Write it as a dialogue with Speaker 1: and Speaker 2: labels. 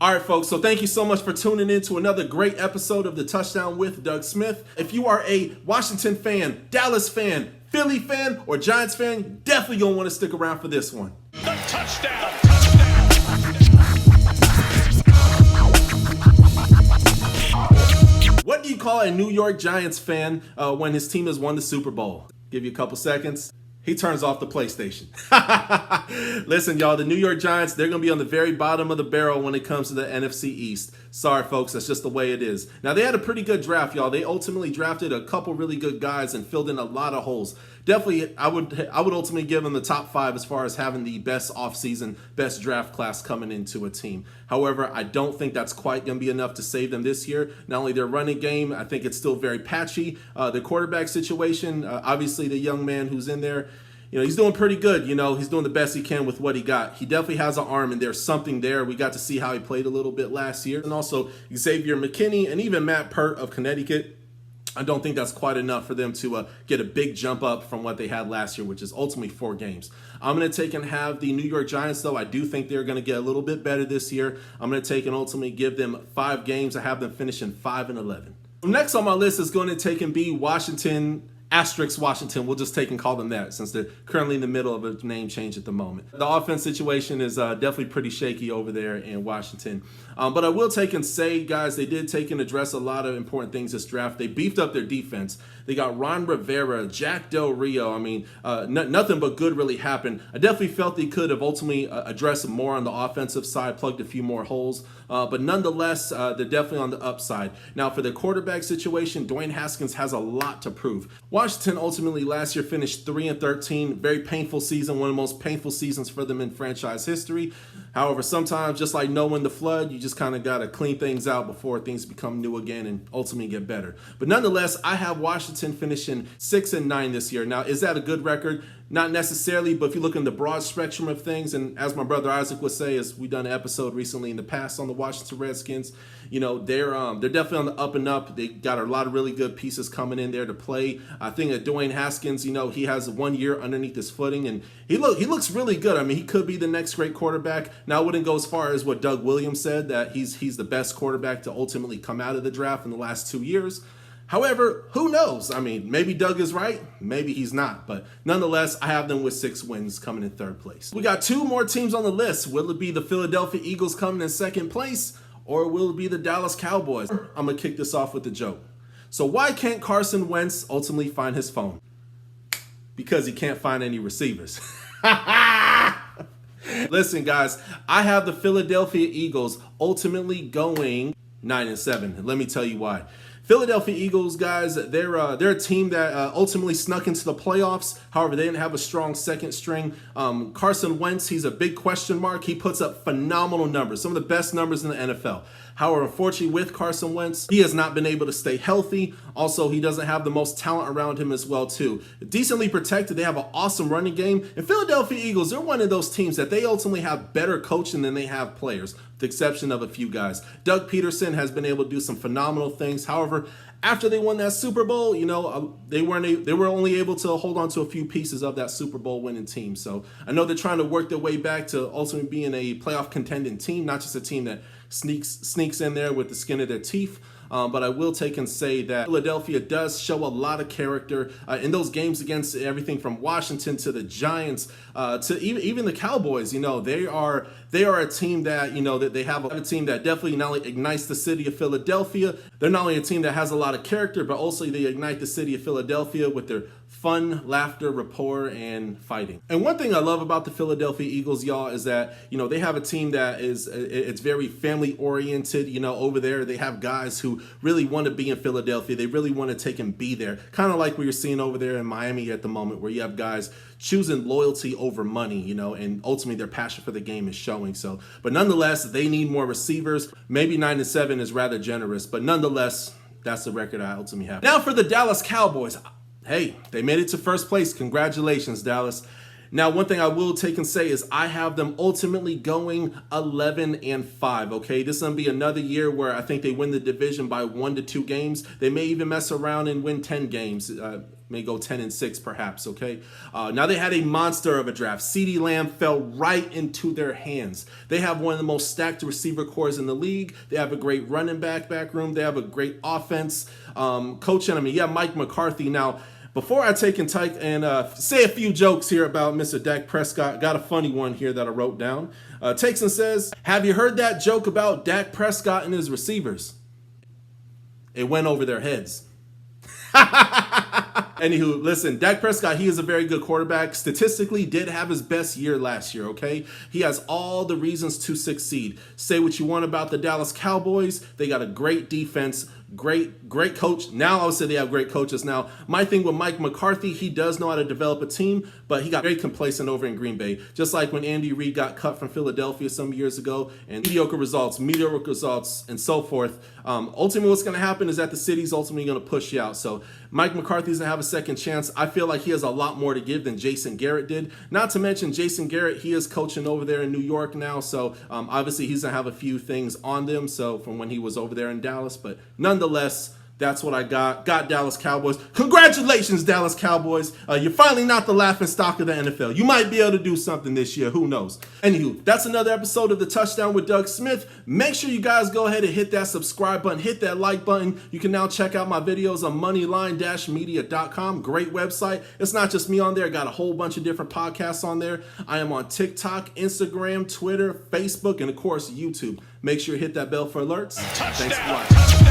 Speaker 1: All right, folks, so thank you so much for tuning in to another great episode of the Touchdown with Doug Smith. If you are a Washington fan, Dallas fan, Philly fan, or Giants fan, you definitely gonna want to stick around for this one.
Speaker 2: The touchdown.
Speaker 1: What do you call a New York Giants fan when his team has won the Super Bowl? Give you a couple seconds. He turns off the PlayStation. Listen, y'all, the New York Giants, they're going to be on the very bottom of the barrel when it comes to the NFC East. Sorry, folks, that's just the way it is. Now, they had a pretty good draft, y'all. They ultimately drafted a couple really good guys and filled in a lot of holes. Definitely, I would ultimately give them the top 5 as far as having the best offseason, best draft class coming into a team. However, I don't think that's quite going to be enough to save them this year. Not only their running game, I think it's still very patchy. The quarterback situation, obviously the young man who's in there, you know, he's doing pretty good. You know, he's doing the best he can with what he got. He definitely has an arm, and there's something there. We got to see how he played a little bit last year. And also Xavier McKinney and even Matt Pert of Connecticut. I don't think that's quite enough for them to get a big jump up from what they had last year, which is ultimately 4 games. I'm going to take and have the New York Giants, though. I do think they're going to get a little bit better this year. I'm going to take and ultimately give them 5 games. I have them finishing 5-11. Next on my list is going to take and be Washington. Washington, we'll just take and call them that since they're currently in the middle of a name change at the moment. The offense situation is definitely pretty shaky over there in Washington. But I will take and say, guys, they did take and address a lot of important things this draft. They beefed up their defense. They got Ron Rivera, Jack Del Rio. I mean, nothing but good really happened. I definitely felt they could have ultimately addressed more on the offensive side, plugged a few more holes. But nonetheless, they're definitely on the upside. Now, for the quarterback situation, Dwayne Haskins has a lot to prove. Washington ultimately last year finished 3-13. Very painful season, one of the most painful seasons for them in franchise history. However, sometimes, just like knowing the flood, you just kind of got to clean things out before things become new again and ultimately get better. But nonetheless, I have Washington finishing 6-9 this year. Now, is that a good record? Not necessarily, but if you look in the broad spectrum of things, and as my brother Isaac would say, as we done an episode recently in the past on the Washington Redskins, you know, they're definitely on the up and up. They got a lot of really good pieces coming in there to play. I think that Dwayne Haskins, you know, he has 1 year underneath his footing, and he looks really good. I mean, he could be the next great quarterback. Now, I wouldn't go as far as what Doug Williams said, that he's the best quarterback to ultimately come out of the draft in the last 2 years. However, who knows? I mean, maybe Doug is right, maybe he's not. But nonetheless, I have them with 6 wins coming in 3rd place. We got 2 more teams on the list. Will it be the Philadelphia Eagles coming in 2nd place, or will it be the Dallas Cowboys? I'm going to kick this off with a joke. So why can't Carson Wentz ultimately find his phone? Because he can't find any receivers. Listen, guys, I have the Philadelphia Eagles ultimately going 9-7. Let me tell you why. Philadelphia Eagles, guys, they're a team that ultimately snuck into the playoffs. However, they didn't have a strong second string. Carson Wentz, he's a big question mark. He puts up phenomenal numbers, some of the best numbers in the NFL. However, unfortunately, with Carson Wentz, he has not been able to stay healthy. Also, he doesn't have the most talent around him as well, too. Decently protected. They have an awesome running game. And Philadelphia Eagles, they're one of those teams that they ultimately have better coaching than they have players, with the exception of a few guys. Doug Peterson has been able to do some phenomenal things. However, after they won that Super Bowl, you know, they were only able to hold on to a few pieces of that Super Bowl winning team. So I know they're trying to work their way back to ultimately being a playoff contending team, not just a team that sneaks in there with the skin of their teeth. But I will take and say that Philadelphia does show a lot of character in those games against everything from Washington to the Giants to even the Cowboys. You know, they are a team that, you know, that they have a team that definitely not only ignites the city of Philadelphia. They're not only a team that has a lot of character, but also they ignite the city of Philadelphia with their fun, laughter, rapport, and fighting. And one thing I love about the Philadelphia Eagles, y'all, is that, you know, they have a team that it's very family oriented. You know, over there, they have guys who really want to be in Philadelphia. They really want to take and be there. Kind of like what you're seeing over there in Miami at the moment, where you have guys choosing loyalty over money, you know, and ultimately their passion for the game is showing. So, but nonetheless, they need more receivers. Maybe 9-7 is rather generous, but nonetheless, that's the record I ultimately have. Now for the Dallas Cowboys. Hey, they made it to 1st place. Congratulations, Dallas. Now, one thing I will take and say is I have them ultimately going 11-5, okay? This is going to be another year where I think they win the division by 1 to 2 games. They may even mess around and win 10 games. may go 10-6 perhaps, okay? Now they had a monster of a draft. CeeDee Lamb fell right into their hands. They have one of the most stacked receiver cores in the league. They have a great running back room. They have a great offense. Coaching, I mean, yeah, Mike McCarthy. Now, before I take and say a few jokes here about Mr. Dak Prescott, got a funny one here that I wrote down. Takes and says, have you heard that joke about Dak Prescott and his receivers? It went over their heads. Anywho, listen, Dak Prescott, he is a very good quarterback. Statistically, did have his best year last year, okay? He has all the reasons to succeed. Say what you want about the Dallas Cowboys. They got a great defense, great coach. Now I would say they have great coaches. Now, my thing with Mike McCarthy, he does know how to develop a team, but he got very complacent over in Green Bay. Just like when Andy Reid got cut from Philadelphia some years ago, and mediocre results, and so forth. Ultimately, what's going to happen is that the city's ultimately going to push you out. So Mike McCarthy's going to have a second chance. I feel like he has a lot more to give than Jason Garrett did. Not to mention Jason Garrett, he is coaching over there in New York now. So obviously he's going to have a few things on them. So from when he was over there in Dallas, but nonetheless, that's what I got. Got Dallas Cowboys. Congratulations, Dallas Cowboys. You're finally not the laughing stock of the NFL. You might be able to do something this year. Who knows? Anywho, that's another episode of The Touchdown with Doug Smith. Make sure you guys go ahead and hit that subscribe button. Hit that like button. You can now check out my videos on moneyline-media.com. Great website. It's not just me on there. I got a whole bunch of different podcasts on there. I am on TikTok, Instagram, Twitter, Facebook, and of course, YouTube. Make sure you hit that bell for alerts. Thanks for watching.